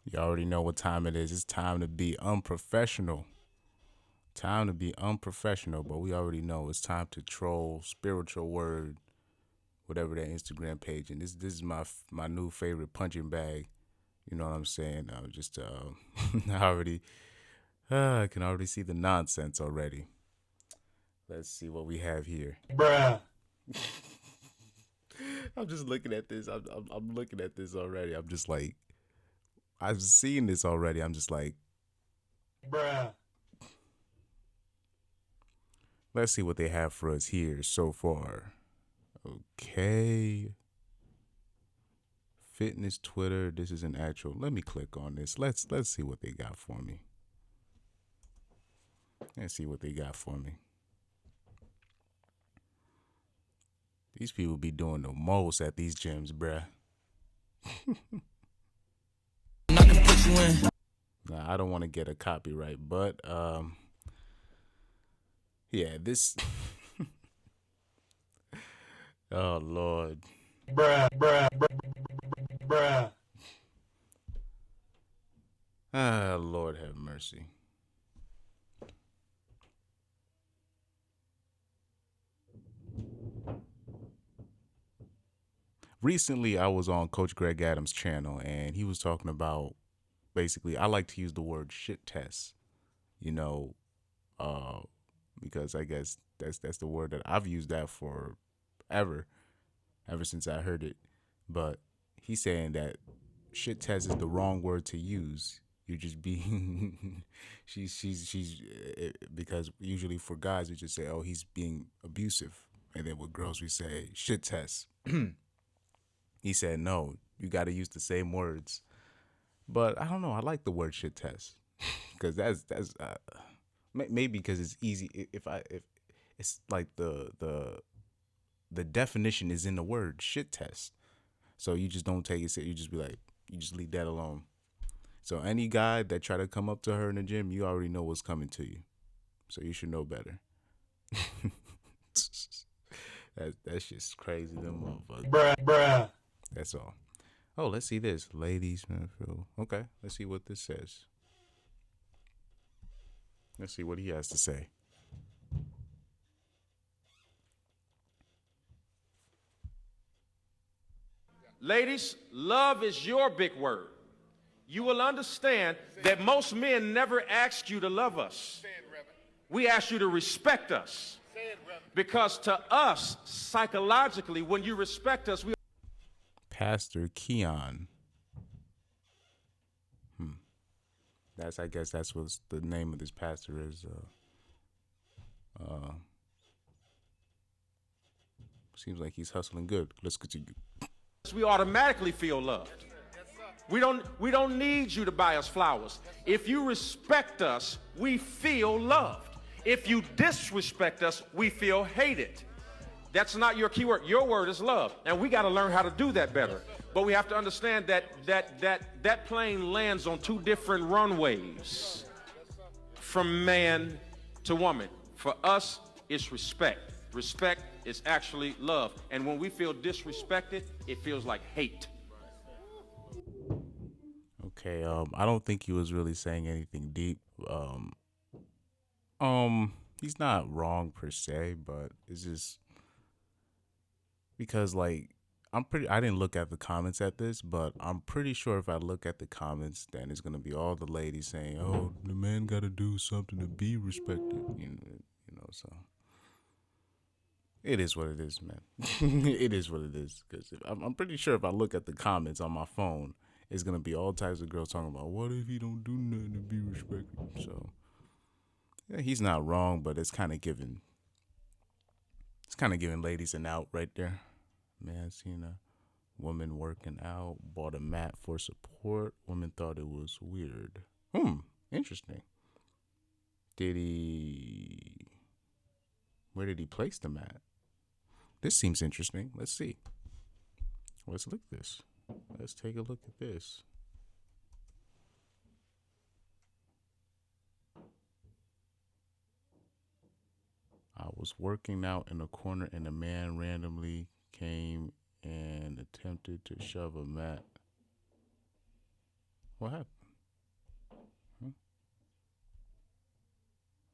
You already know what time it is. It's time to be unprofessional. Time to be unprofessional, but we already know it's time to troll spiritual word, whatever that Instagram page. And this is my new favorite punching bag. You know what I'm saying? Just I already I can already see the nonsense already. Let's see what we have here. Bruh. I'm just looking at this. I'm looking at this already. I'm just like I've seen this already. I'm just like, Bruh. let's see what they have for us here so far. Okay. Fitness Twitter. This is an actual. Let me click on this. Let's see what they got for me. Let's see what they got for me. These people be doing the most at these gyms, bruh. Now, I don't want to get a copyright, but yeah, this. Oh Lord. Bruh. Bruh. Bruh. Ah, Lord have mercy. Recently, I was on Coach Greg Adams' channel, and he was talking about basically. I like to use the word shit test. You know, uh, because I guess that's the word that I've used that for ever since I heard it. But he's saying that shit test is the wrong word to use. You're just being she's because usually for guys we just say, oh, he's being abusive, and then with girls we say shit test. He said no, you got to use the same words. But I don't know. I like the word shit test because that's maybe because it's easy. If it's like the definition is in the word shit test, so you just don't take it. You just be like, you just leave that alone. So any guy that try to come up to her in the gym, you already know what's coming to you. So you should know better. That's just crazy, them motherfuckers. Bruh. Bruh. That's all. Oh, let's see this, ladies. Okay, let's see what this says. Let's see what he has to say. Ladies, love is your big word. You will understand that most men never ask you to love us. We ask you to respect us. Because to us, psychologically, when you respect us, we Pastor Keon. I guess that's what the name of this pastor is. Seems like he's hustling good. Let's continue. we automatically feel loved. We don't need you to buy us flowers. If you respect us, we feel loved. If you disrespect us, we feel hated. That's not your key word. Your word is love, and we got to learn how to do that better. But we have to understand that plane lands on two different runways, from man to woman. For us, it's respect. Respect is actually love, and when we feel disrespected, it feels like hate. Okay, I don't think he was really saying anything deep. He's not wrong per se, but it's just because like I didn't look at the comments at this, but I'm pretty sure if I look at the comments, then it's gonna be all the ladies saying, "Oh, the man got to do something to be respected," So it is what it is, man. It is what it is. Because I'm pretty sure if I look at the comments on my phone, it's gonna be all types of girls talking about, "What if he don't do nothing to be respected?" So yeah, he's not wrong, but it's kind of giving ladies an out right there. Man, seen a woman working out, bought a mat for support. Women thought it was weird. Interesting. Did he? Where did he place the mat? This seems interesting. Let's see. Let's look at this. Let's take a look at this. I was working out in a corner and a man randomly came and attempted to shove a mat. What happened?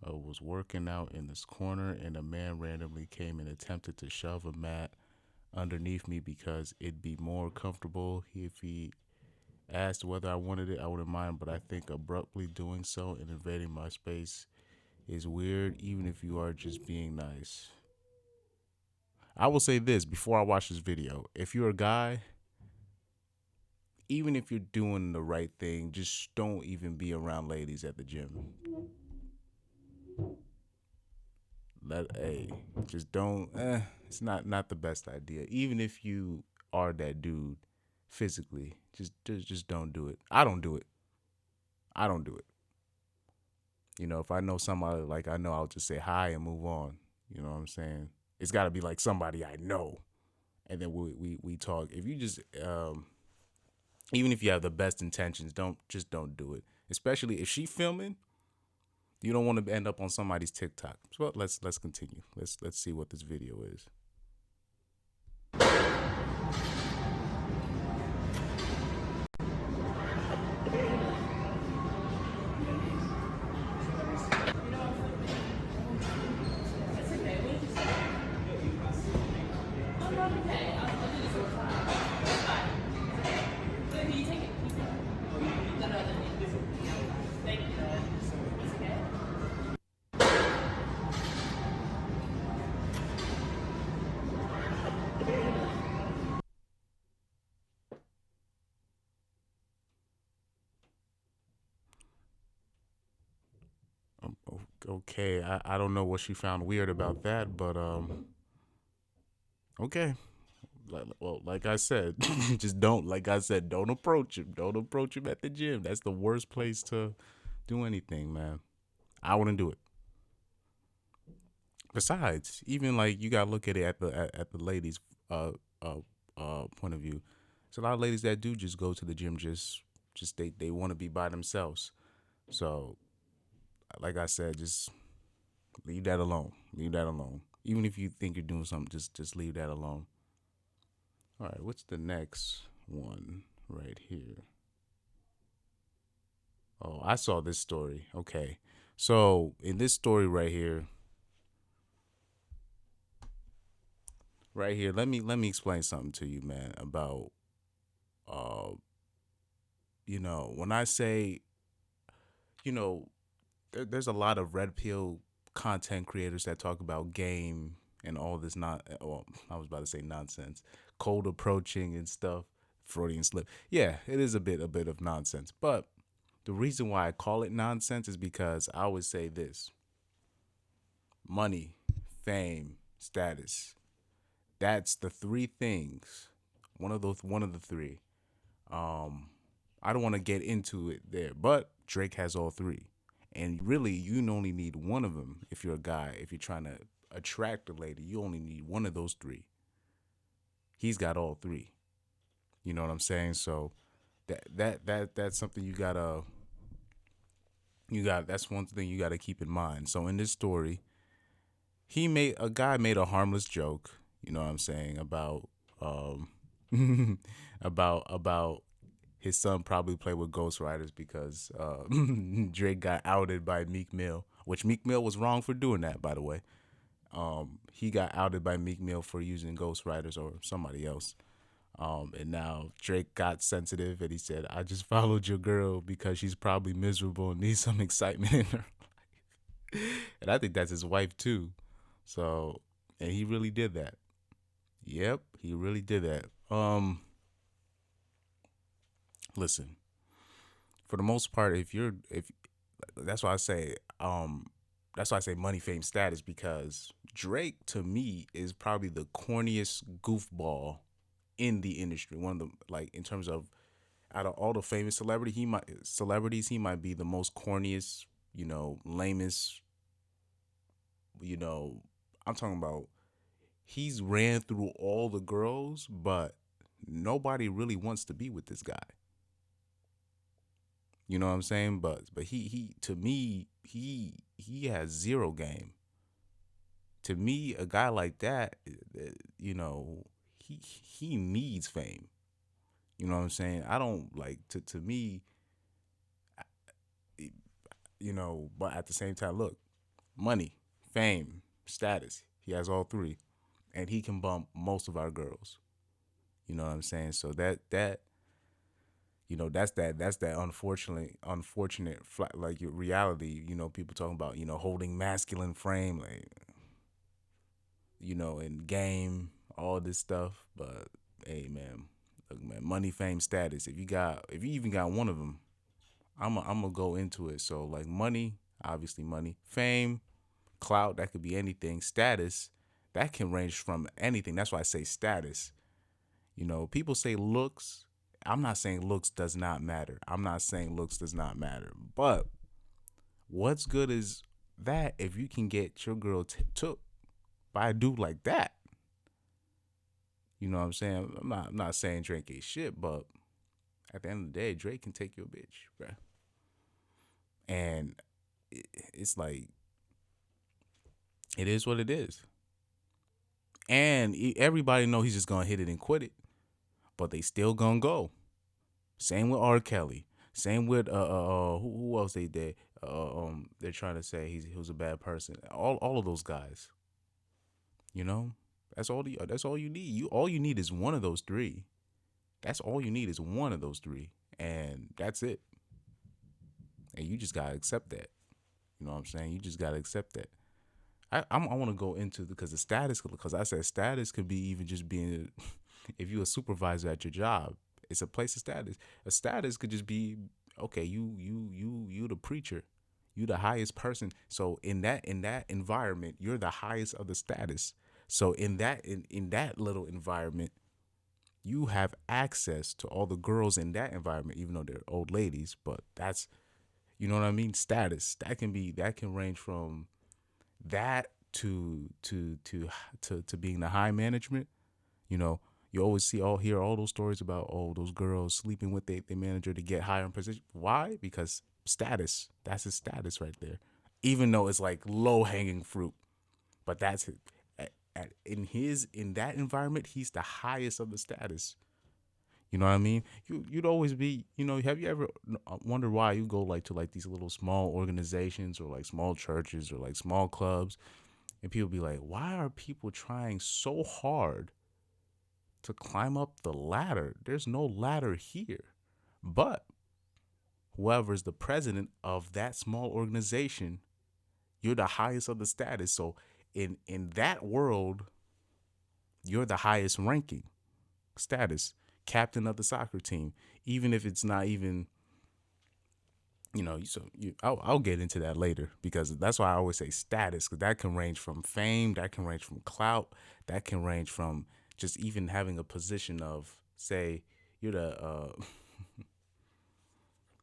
I was working out in this corner, and a man randomly came and attempted to shove a mat underneath me because it'd be more comfortable if he asked whether I wanted it. I wouldn't mind, but I think abruptly doing so and invading my space is weird, even if you are just being nice. I will say this before I watch this video. If you're a guy, even if you're doing the right thing, just don't even be around ladies at the gym. Just don't. It's not the best idea. Even if you are that dude physically, just don't do it. I don't do it. I don't do it. You know, if I know somebody like I know, I'll just say hi and move on. You know what I'm saying? It's got to be like somebody I know, and then we talk. If you just even if you have the best intentions, don't do it. Especially if she filming, you don't want to end up on somebody's TikTok. So let's continue. Let's see what this video is. Okay, I don't know what she found weird about that, but okay. Well, like I said, just don't. Like I said, don't approach him. Don't approach him at the gym. That's the worst place to do anything, man. I wouldn't do it. Besides, even like you gotta look at it at the ladies' point of view. There's a lot of ladies that do just go to the gym just they want to be by themselves. So, like I said, just leave that alone. Leave that alone. Even if you think you're doing something, just leave that alone. All right, what's the next one right here? Oh, I saw this story. Okay. So, in this story right here, let me explain something to you, man, about uh when I say, you know, there's a lot of red pill content creators that talk about game and all this not well, I was about to say nonsense, cold approaching and stuff, Freudian slip. Yeah, it is a bit of nonsense, but the reason why I call it nonsense is because I always say this: money, fame, status. That's the three things. One of the three. I don't want to get into it there, but Drake has all three. And really, you only need one of them if you're a guy. If you're trying to attract a lady, you only need one of those three. He's got all three. You know what I'm saying? So that's something that's one thing you gotta keep in mind. So in this story, a guy made a harmless joke, you know what I'm saying, about about his son probably played with ghostwriters because Drake got outed by Meek Mill, which Meek Mill was wrong for doing that, by the way. He got outed by Meek Mill for using ghostwriters or somebody else. And now Drake got sensitive and he said, I just followed your girl because she's probably miserable and needs some excitement in her life. And I think that's his wife too. So, and he really did that. Yep, he really did that. Listen, for the most part, if that's why I say money, fame, status, because Drake to me is probably the corniest goofball in the industry. One of the, like, in terms of, out of all the famous celebrities, he might be the most corniest, lamest, I'm talking about, he's ran through all the girls, but nobody really wants to be with this guy. You know what I'm saying? But he to me, he has zero game. To me, a guy like that, he needs fame. You know what I'm saying? I don't like to me, but at the same time, look, money, fame, status. He has all three, and he can bump most of our girls. You know what I'm saying? So that's that unfortunate like your reality. People talking about holding masculine frame, like in game, all this stuff. But hey, man, look, man, money, fame, status. If you even got one of them, I'm gonna go into it. So like money, obviously money, fame, clout, that could be anything. Status, that can range from anything. That's why I say status. People say looks. I'm not saying looks does not matter. I'm not saying looks does not matter. But what's good is that if you can get your girl took by a dude like that, you know what I'm saying? I'm not saying Drake ain't shit, but at the end of the day, Drake can take your bitch, bruh. And it's like, it is what it is. And everybody know he's just gonna hit it and quit it, but they still gonna go. Same with R. Kelly. Same with who else they did? They're trying to say he was a bad person. All of those guys. You know, that's all you need. All you need is one of those three. That's all you need is one of those three, and that's it. And you just gotta accept that. You know what I'm saying? You just gotta accept that. I want to go into because the status, because I said status could be even just being if you're a supervisor at your job, it's a place of status. A status could just be okay. You the preacher, you the highest person. So in that environment, you're the highest of the status. So in that little environment, you have access to all the girls in that environment, even though they're old ladies. But that's what I mean. Status that can range from that to being the high management. You always hear all those stories about those girls sleeping with their manager to get higher in position. Why? Because status. That's his status right there. Even though it's like low hanging fruit, but that's it. In that environment, he's the highest of the status. You know what I mean? You'd always be, have you ever wondered why you go like to like these little small organizations or like small churches or like small clubs, and people be like, why are people trying so hard to climb up the ladder? There's no ladder here. But whoever's the president of that small organization, you're the highest of the status. So in that world, you're the highest ranking status, captain of the soccer team, even if it's not even, I'll get into that later because that's why I always say status, because that can range from fame, that can range from clout, that can range from just even having a position of, say, you're the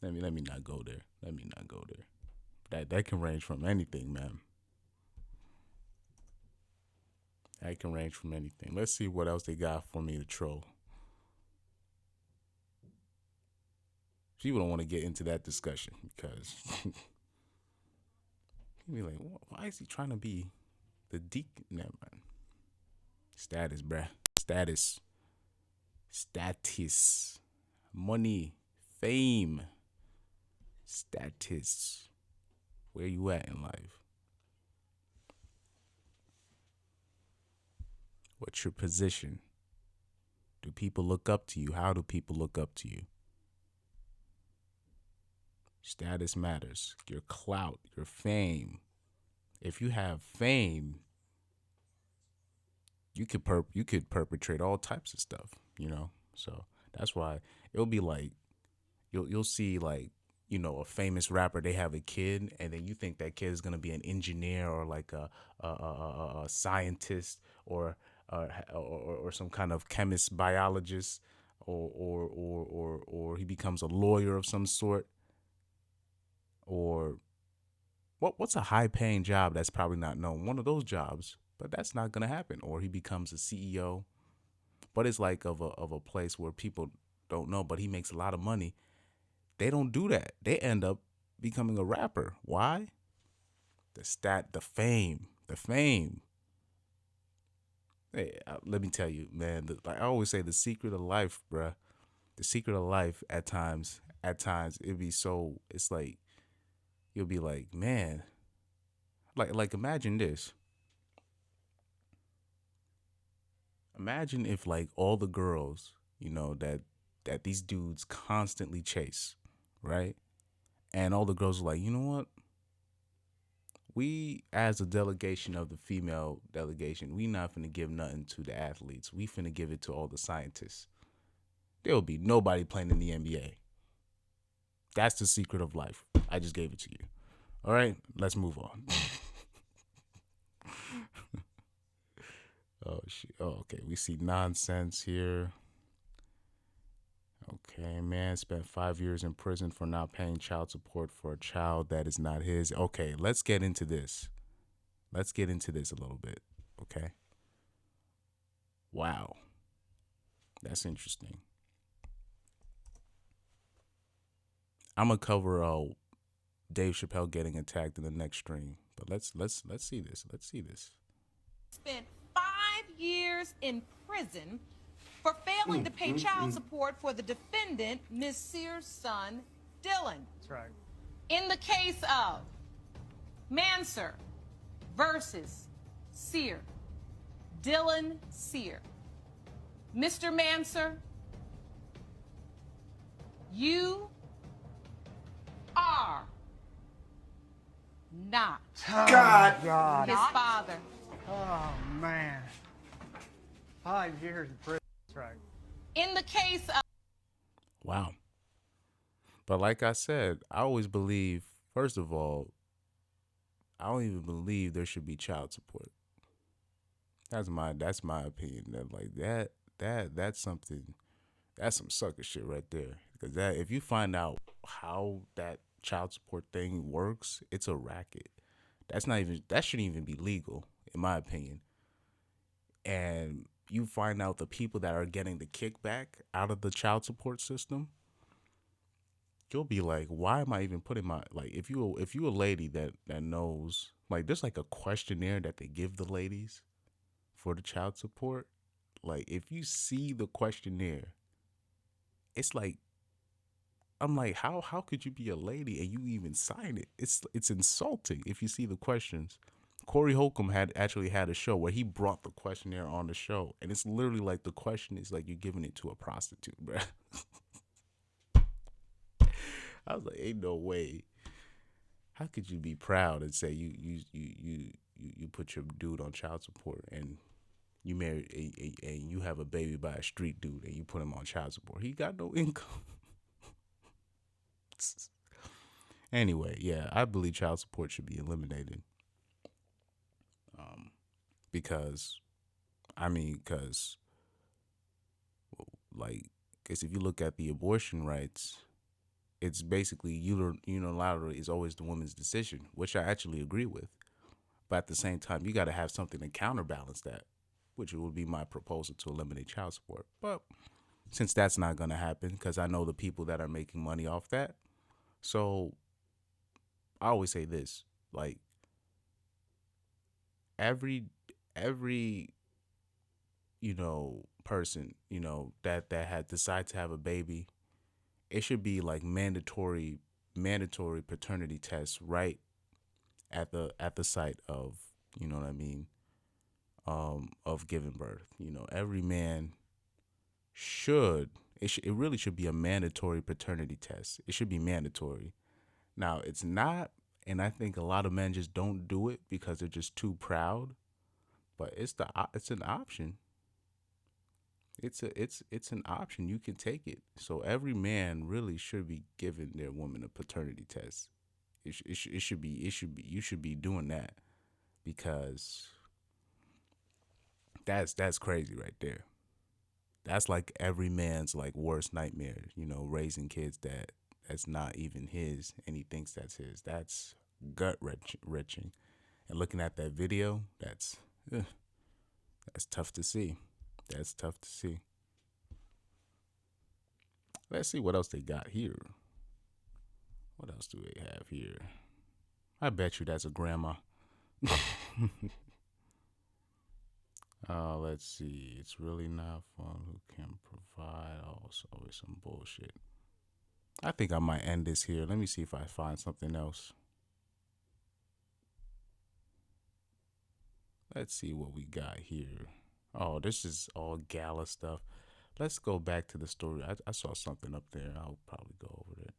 let me not go there. Let me not go there. That can range from anything, man. That can range from anything. Let's see what else they got for me to troll. People don't want to get into that discussion because you be like, why is he trying to be the deacon? Never mind. Status, bruh. Status. Status. Money. Fame. Status. Where you at in life? What's your position? Do people look up to you? How do people look up to you? Status matters. Your clout, your fame. If you have fame, you could perpetrate all types of stuff, So that's why it'll be like you'll see like a famous rapper, they have a kid, and then you think that kid is gonna be an engineer or like a scientist or some kind of chemist, biologist, or he becomes a lawyer of some sort, or what's a high paying job that's probably not known? One of those jobs, but that's not gonna happen. Or he becomes a CEO, but it's like of a place where people don't know, but he makes a lot of money. They don't do that. They end up becoming a rapper. Why? The fame. Hey, let me tell you, man. Like I always say, the secret of life, bruh. The secret of life. At times, it be so. It's like you'll be like, man, like imagine this. Imagine if like all the girls, that these dudes constantly chase, right? And all the girls are like, you know what? We, as a delegation of the female delegation, we not finna give nothing to the athletes. We finna give it to all the scientists. There will be nobody playing in the NBA. That's the secret of life. I just gave it to you. All right, let's move on. Oh shit. Oh, okay. We see nonsense here. Okay, man spent 5 years in prison for not paying child support for a child that is not his. Okay, let's get into this. Let's get into this a little bit. Okay. Wow. That's interesting. I'm gonna cover Dave Chappelle getting attacked in the next stream. But let's see this. Let's see this. Spent 5 years in prison for failing to pay child support for the defendant, Ms. Sears' son, Dylan. That's right. In the case of Manser versus Sear, Dylan Sear. Mr. Manser, you are not God. his father. Oh, man. 5 years in prison. That's right. In the case of Wow. But like I said, I always believe, first of all, I don't even believe there should be child support. That's my opinion. That like that's something, that's some sucker shit right there. Because that, if you find out how that child support thing works, it's a racket. That shouldn't even be legal, in my opinion. And you find out the people that are getting the kickback out of the child support system, you'll be like, why am I even putting my, like, if you a lady that knows, like, there's like a questionnaire that they give the ladies for the child support. Like, if you see the questionnaire, it's like, I'm like, how could you be a lady and you even sign it? It's insulting if you see the questions. Corey Holcomb had a show where he brought the questionnaire on the show, and it's literally like the question is like you're giving it to a prostitute, bro. I was like, ain't no way. How could you be proud and say you put your dude on child support and you married and you have a baby by a street dude and you put him on child support? He got no income. Anyway, yeah, I believe child support should be eliminated. Because if you look at the abortion rights, it's basically unilateral is always the woman's decision, which I actually agree with. But at the same time, you got to have something to counterbalance that, which would be my proposal to eliminate child support. But since that's not going to happen, because I know the people that are making money off that, so I always say this, like, every person that had decided to have a baby, it should be like mandatory paternity tests right at the site of, you know what I mean, of giving birth. Every man it really should be a mandatory paternity test. It should be mandatory. Now, it's not, and I think a lot of men just don't do it because they're just too proud. But it's an option. It's an option. You can take it. So every man really should be giving their woman a paternity test. It should be you should be doing that, because that's crazy right there. That's like every man's like worst nightmare, raising kids that's not even his and he thinks that's his. That's gut wrenching. And looking at that video, that's tough to see. That's tough to see. Let's see what else they got here. What else do they have here? I bet you that's a grandma. Let's see. It's really not fun. Who can provide? Oh, it's always some bullshit. I think I might end this here. Let me see if I find something else. Let's see what we got here. Oh, this is all gala stuff. Let's go back to the story. I saw something up there. I'll probably go over it.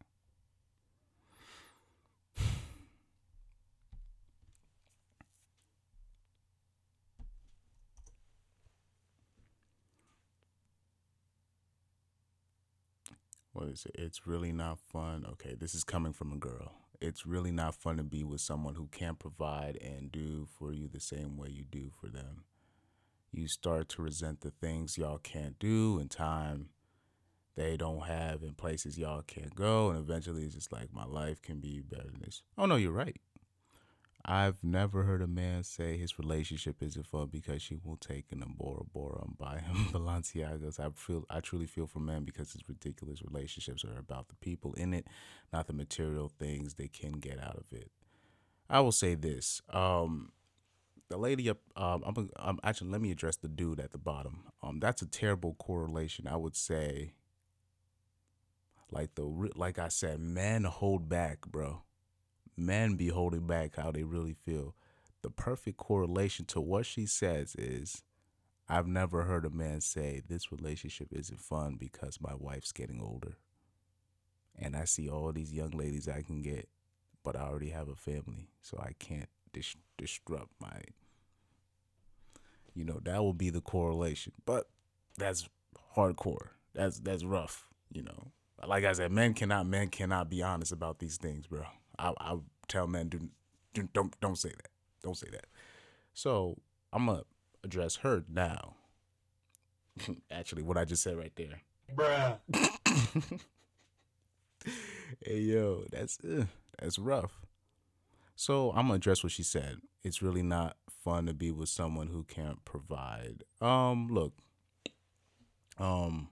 What is it? It's really not fun. Okay, this is coming from a girl. It's really not fun to be with someone who can't provide and do for you the same way you do for them. You start to resent the things y'all can't do in time they don't have in places y'all can't go, and eventually it's just like my life can be better than this. Oh no, you're right. I've never heard a man say his relationship isn't fun because she will take an Bora Bora and buy him Balenciagas. I truly feel for men because his ridiculous relationships are about the people in it, not the material things they can get out of it. I will say this. The lady up, actually, let me address the dude at the bottom. That's a terrible correlation. I would say, like I said, men hold back, bro. Men be holding back how they really feel. The perfect correlation to what she says is, I've never heard a man say this relationship isn't fun because my wife's getting older. And I see all these young ladies I can get, but I already have a family, so I can't disrupt my, that will be the correlation. But that's hardcore. That's rough, Like I said, men cannot be honest about these things, bro. I tell men don't say that. Don't say that. So I'm gonna address her now. Actually, what I just said right there. bruh, Hey yo, that's rough. So I'm gonna address what she said. It's really not fun to be with someone who can't provide. Look, um,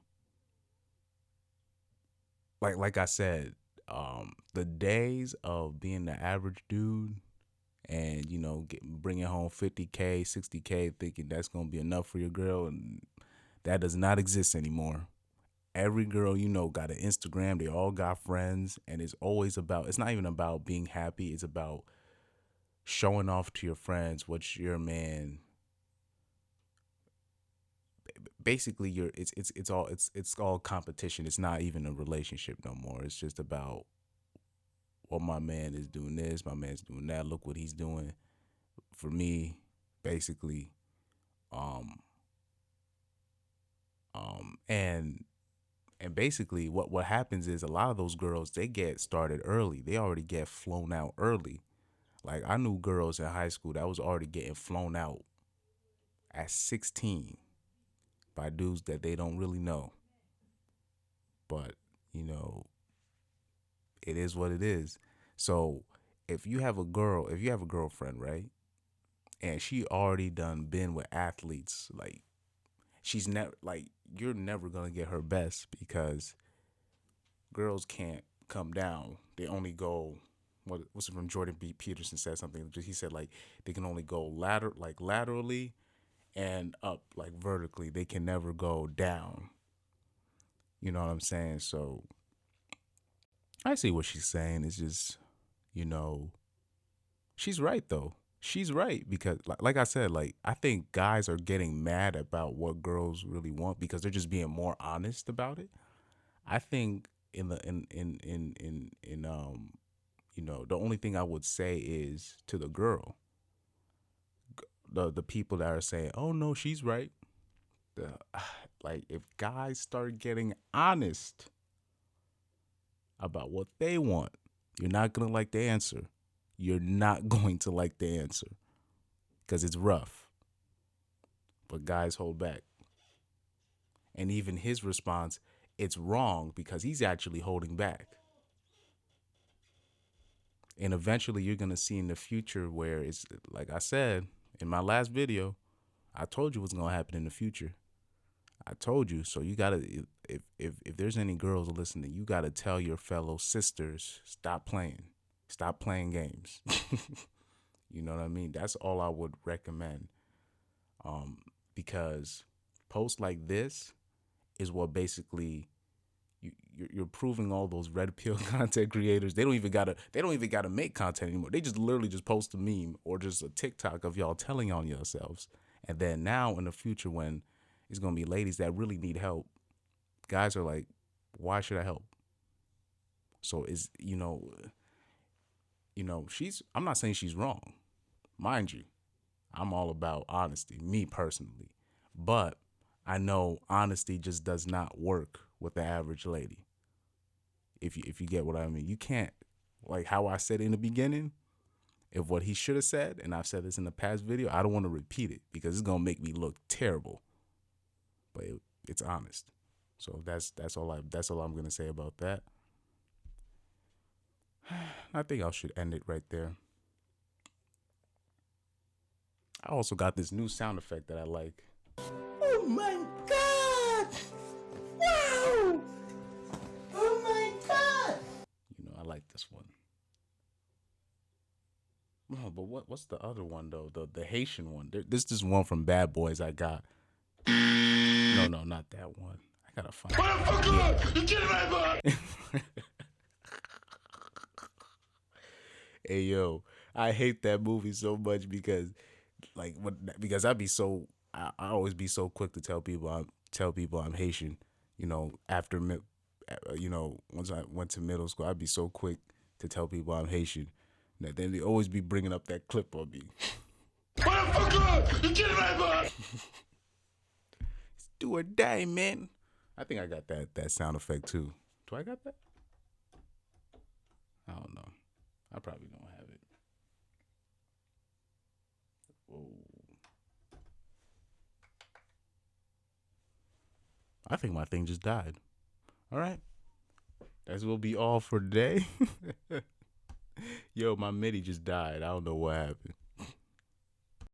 like I said, the days of being the average dude and bringing home 50K, 60K, thinking that's gonna be enough for your girl, and that does not exist anymore. Every girl got an Instagram. They all got friends, and it's not even about being happy. It's about showing off to your friends what your man. Basically, it's all competition. It's not even a relationship no more. It's just about, well, my man is doing this, my man's doing that. Look what he's doing for me, basically. Um, and basically, what happens is a lot of those girls, they get started early. They already get flown out early. Like, I knew girls in high school that was already getting flown out at 16 by dudes that they don't really know. But, it is what it is. So if you have a girlfriend, right? And she already done been with athletes, like she's never like you're never gonna get her best because girls can't come down. They only go what's it from Jordan B. Peterson said something. He said like they can only go laterally and up like vertically. They can never go down. You know what I'm saying? So I see what she's saying. It's just, she's right though. She's right because like I said, like I think guys are getting mad about what girls really want because they're just being more honest about it. I think the only thing I would say is to the girl, the people that are saying, "Oh no, she's right." The like if guys start getting honest about what they want, you're not going to like the answer. You're not going to like the answer because it's rough. But guys hold back. And even his response, it's wrong because he's actually holding back. And eventually you're going to see in the future where it's like I said in my last video, I told you what's going to happen in the future. I told you. So you got to, if there's any girls listening, you got to tell your fellow sisters, stop playing games. You know what I mean? That's all I would recommend. Because posts like this is what basically you're proving all those red pill content creators. They don't even gotta make content anymore. They just literally just post a meme or just a TikTok of y'all telling on yourselves. And then now in the future, when it's gonna be ladies that really need help, guys are like, why should I help? So I'm not saying she's wrong. Mind you, I'm all about honesty, me personally. But I know honesty just does not work with the average lady. If you get what I mean. You can't, like how I said in the beginning, if what he should have said, and I've said this in the past video, I don't want to repeat it because it's gonna make me look terrible. But it's honest. So that's all I'm gonna say about that. I think I should end it right there. I also got this new sound effect that I like. Oh my God! Wow! Oh my God! I like this one. Oh, but what's the other one though? The Haitian one. This is one from Bad Boys I got. No, not that one. I gotta find it. Hey yo, I hate that movie so much because I always be so quick to tell people I'm Haitian. After once I went to middle school, I'd be so quick to tell people I'm Haitian. That then they always be bringing up that clip on me. It's do or die, man. I think I got that sound effect too. Do I got that? I don't know. I probably don't have it. Whoa. I think my thing just died. All right. That will be all for today. Yo, my MIDI just died. I don't know what happened.